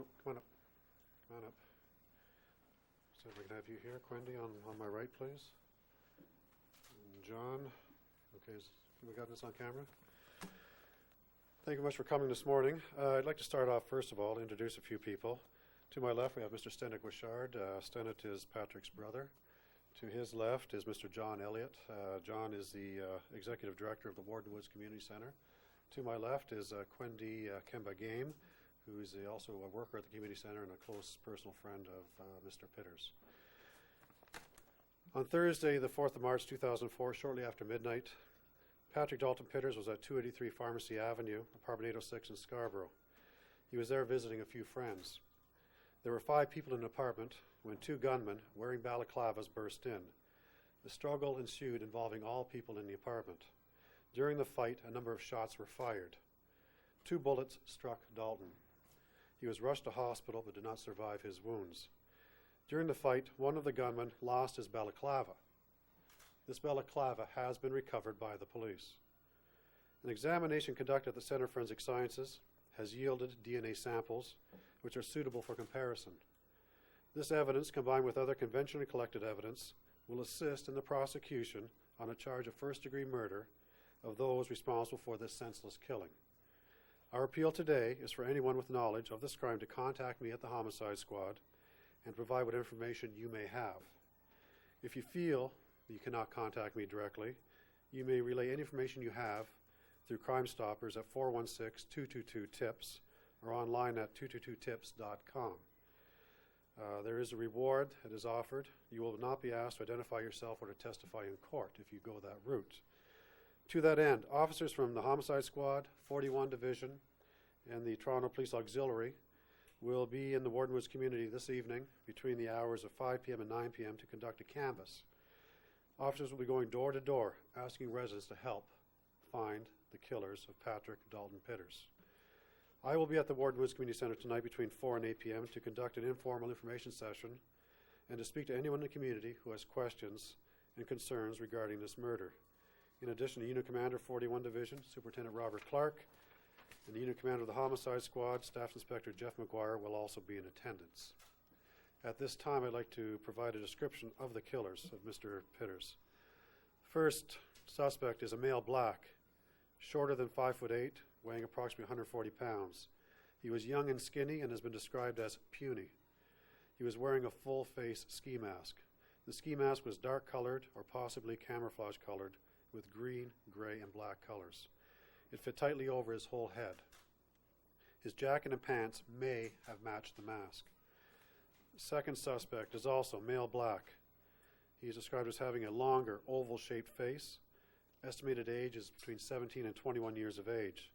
Oh, come on up. Come on up. So if we can have you here, Quendy, on my right, please. And John. Okay, we got this on camera? Thank you much for coming this morning. I'd like to start off, first of all, to introduce a few people. To my left, we have Mr. Stenick Wishard. Stenick is Patrick's brother. To his left is Mr. John Elliott. John is the Executive Director of the Warden Woods Community Center. To my left is Quendy Kemba Game, who is also a worker at the Community Center and a close personal friend of Mr. Pitters. On Thursday, the 4th of March, 2004, shortly after midnight, Patrick Dalton Pitters was at 283 Pharmacy Avenue, apartment 806 in Scarborough. He was there visiting a few friends. There were 5 people in the apartment when 2 gunmen wearing balaclavas burst in. The struggle ensued involving all people in the apartment. During the fight, a number of shots were fired. 2 bullets struck Dalton. He was rushed to hospital but did not survive his wounds. During the fight, one of the gunmen lost his balaclava. This balaclava has been recovered by the police. An examination conducted at the Center for Forensic Sciences has yielded DNA samples which are suitable for comparison. This evidence, combined with other conventionally collected evidence, will assist in the prosecution on a charge of first-degree murder of those responsible for this senseless killing. Our appeal today is for anyone with knowledge of this crime to contact me at the Homicide Squad and provide what information you may have. If you feel you cannot contact me directly, you may relay any information you have through Crime Stoppers at 416-222-TIPS or online at 222tips.com. There is a reward that is offered. You will not be asked to identify yourself or to testify in court if you go that route. To that end, officers from the Homicide Squad, 41 Division, and the Toronto Police Auxiliary will be in the Warden Woods community this evening between the hours of 5 p.m. and 9 p.m. to conduct a canvass. Officers will be going door to door, asking residents to help find the killers of Patrick Dalton Pitters. I will be at the Warden Woods Community Center tonight between 4 and 8 p.m. to conduct an informal information session and to speak to anyone in the community who has questions and concerns regarding this murder. In addition, the Unit Commander, 41 Division, Superintendent Robert Clark, and the Unit Commander of the Homicide Squad, Staff Inspector Jeff McGuire, will also be in attendance. At this time, I'd like to provide a description of the killers of Mr. Pitters. First suspect is a male black, shorter than 5'8", weighing approximately 140 pounds. He was young and skinny and has been described as puny. He was wearing a full-face ski mask. The ski mask was dark-colored or possibly camouflage-colored with green, gray, and black colors. It fit tightly over his whole head. His jacket and pants may have matched the mask. Second suspect is also male black. He is described as having a longer, oval-shaped face. Estimated age is between 17 and 21 years of age.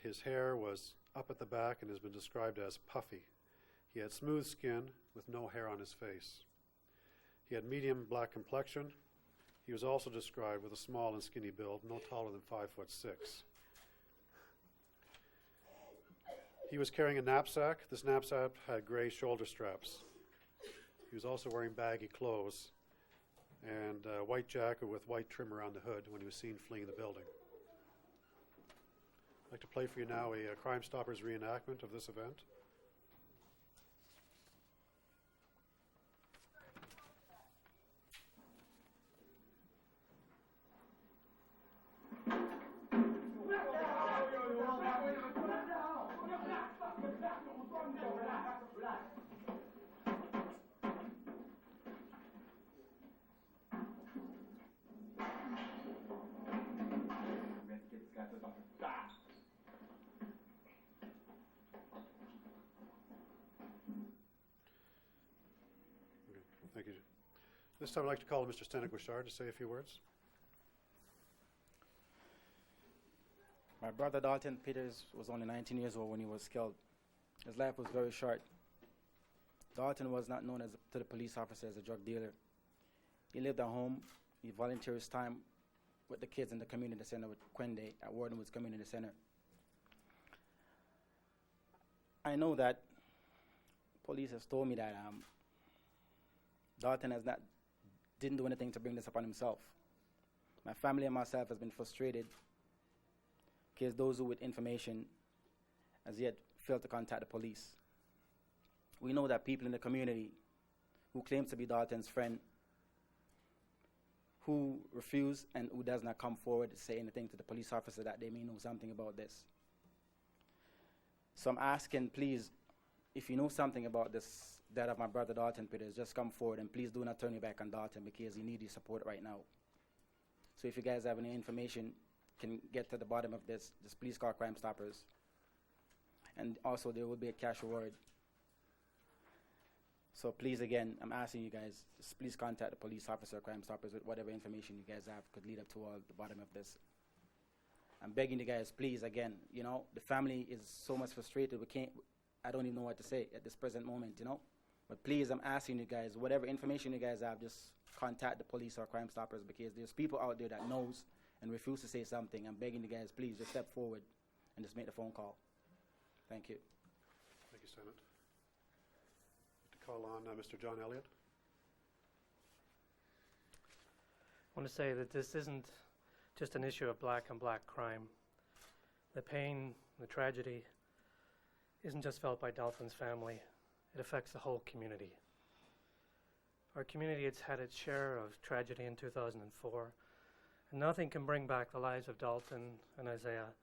His hair was up at the back and has been described as puffy. He had smooth skin with no hair on his face. He had medium black complexion. He was also described with a small and skinny build, no taller than 5'6". He was carrying a knapsack. This knapsack had gray shoulder straps. He was also wearing baggy clothes and a white jacket with white trim around the hood when he was seen fleeing the building. I'd like to play for you now a Crime Stoppers reenactment of this event. Thank you. This time I'd like to call Mr. Stenick Wishard to say a few words. My brother Dalton Pitters was only 19 years old when he was killed. His life was very short. Dalton was not known to the police officer as a drug dealer. He lived at home. He volunteered his time with the kids in the community center with Quendy at Warden Woods Community Center. I know that police has told me that Dalton didn't do anything to bring this upon himself. My family and myself has been frustrated because those who with information as yet failed to contact the police. We know that people in the community who claim to be Dalton's friend, who refuse and who does not come forward to say anything to the police officer that they may know something about this. So I'm asking, please, if you know something about this death of my brother Dalton Peters, just come forward, and please do not turn your back on Dalton, because he needs your support right now. So if you guys have any information, can get to the bottom of this, just please call Crime Stoppers. And also there will be a cash reward. So please, again, I'm asking you guys, just please contact the police officer, Crime Stoppers, with whatever information you guys have could lead up to the bottom of this. I'm begging you guys, please, again, you know, the family is so much frustrated. I don't even know what to say at this present moment, you know. But please, I'm asking you guys, whatever information you guys have, just contact the police or Crime Stoppers, because there's people out there that knows and refuse to say something. I'm begging you guys, please, just step forward and just make the phone call. Thank you. Thank you, Senate. To call on Mr. John Elliott. I want to say that this isn't just an issue of black on black crime. The pain, the tragedy isn't just felt by Dalton's family. It affects the whole community. Our community has had its share of tragedy in 2004, and nothing can bring back the lives of Dalton and Isaiah.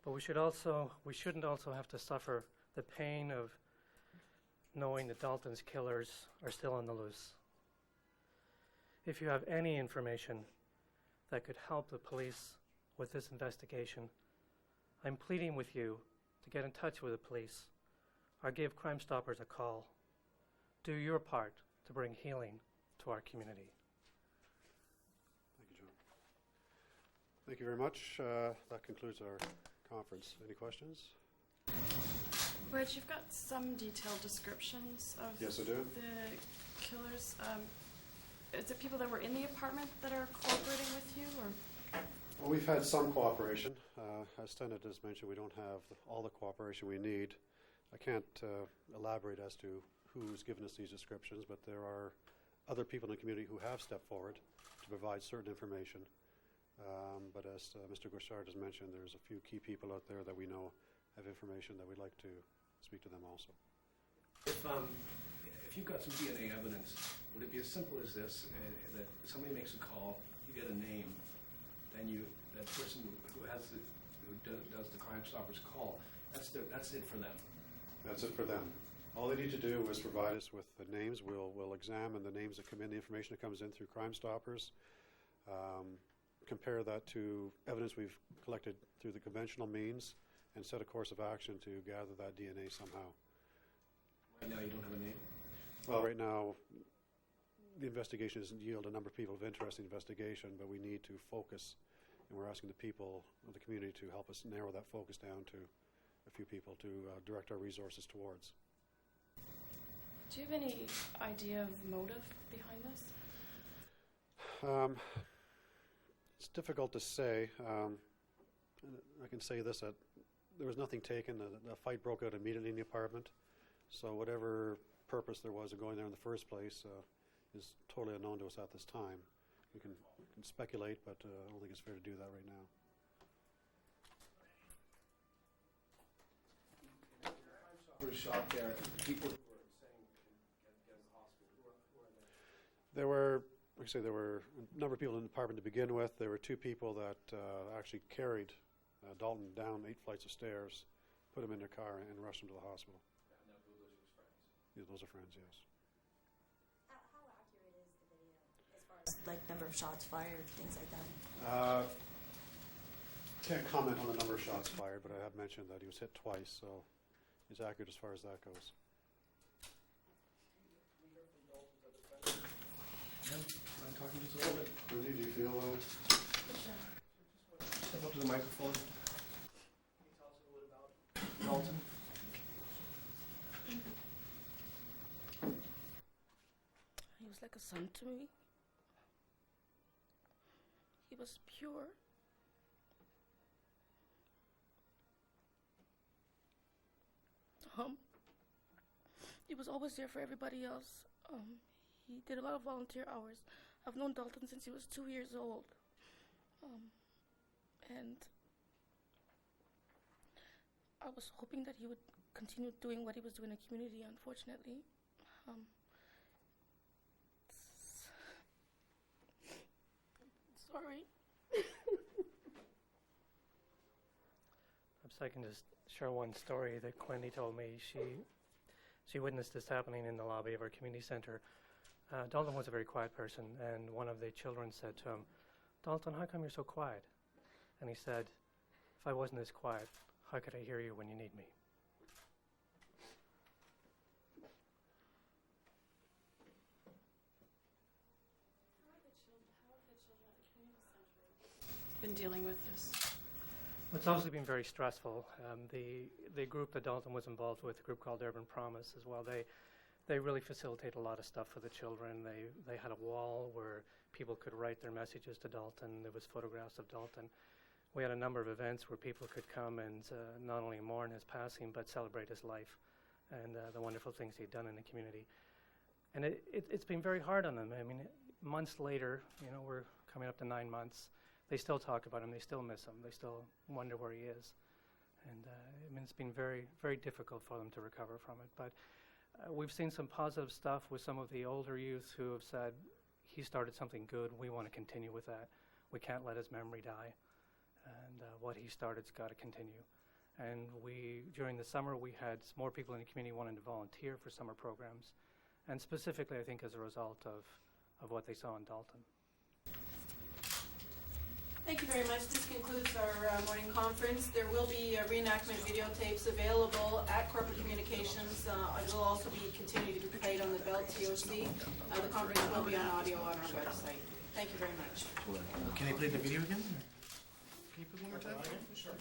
But we shouldn't also have to suffer the pain of knowing that Dalton's killers are still on the loose. If you have any information that could help the police with this investigation, I'm pleading with you to get in touch with the police or give Crime Stoppers a call. Do your part to bring healing to our community. Thank you, John. Thank you very much. That concludes our conference. Any questions? Reg, you've got some detailed descriptions of Yes, I do. the killers. Is it people that were in the apartment that are cooperating with you, or? Well, we've had some cooperation. As Senate has mentioned, we don't have all the cooperation we need. I can't elaborate as to who's given us these descriptions, but there are other people in the community who have stepped forward to provide certain information. But as Mr. Gouchard has mentioned, there's a few key people out there that we know have information that we'd like to speak to them also. If you've got some DNA evidence, would it be as simple as this, that somebody makes a call, you get a name, then that person who does the Crime Stoppers call, that's it for them? That's it for them. All they need to do is provide us with the names. We'll examine the names that come in, the information that comes in through Crime Stoppers, compare that to evidence we've collected through the conventional means, and set a course of action to gather that DNA somehow. Right now you don't have a name? Well, right now the investigation doesn't yield a number of people of interest in the investigation, but we need to focus, and we're asking the people of the community to help us narrow that focus down to a few people to direct our resources towards. Do you have any idea of motive behind this? It's difficult to say. I can say this, that there was nothing taken. The fight broke out immediately in the apartment. So whatever purpose there was of going there in the first place is totally unknown to us at this time. We can speculate, but I don't think it's fair to do that right now. Crime Stoppers shot there, people who were saying get in the hospital, who are they? There were, like I say, there were a number of people in the apartment to begin with. There were two people that actually carried Dalton down 8 flights of stairs, put him in their car, and rushed him to the hospital. And those are his friends? Yeah, those are friends, yes. How accurate is the video as far as like number of shots fired, things like that? Can't comment on the number of shots fired, but I have mentioned that he was hit twice, so he's accurate as far as that goes. I'm talking just a little bit. Lindsay, do you feel... Step up to the microphone. Can you tell us a little bit about Dalton? He was like a son to me. He was pure. He was always there for everybody else. He did a lot of volunteer hours. I've known Dalton since he was 2 years old. And I was hoping that he would continue doing what he was doing in the community. Unfortunately, sorry. Perhaps I can just share one story that Quendy told me. She witnessed this happening in the lobby of our community center. Dalton was a very quiet person, and one of the children said to him, "Dalton, how come you're so quiet?" And he said, "If I wasn't this quiet, how could I hear you when you need me?" Been dealing with this? It's obviously been very stressful. The group that Dalton was involved with, a group called Urban Promise as well, they really facilitate a lot of stuff for the children. They had a wall where people could write their messages to Dalton. There was photographs of Dalton. We had a number of events where people could come and not only mourn his passing, but celebrate his life and the wonderful things he'd done in the community. And it's been very hard on them. I mean, months later, we're coming up to 9 months, they still talk about him, they still miss him, they still wonder where he is. And it's been very, very difficult for them to recover from it. But we've seen some positive stuff with some of the older youth who have said, he started something good, we want to continue with that. We can't let his memory die. And what he started's got to continue. And during the summer, we had more people in the community wanting to volunteer for summer programs. And specifically, I think, as a result of what they saw in Dalton. Thank you very much. This concludes our morning conference. There will be reenactment videotapes available at Corporate Communications. It will also be continued to be played on the Bell TOC. The conference will be on audio on our website. Thank you very much. Can they play the video again? Can you put one more time? Sure.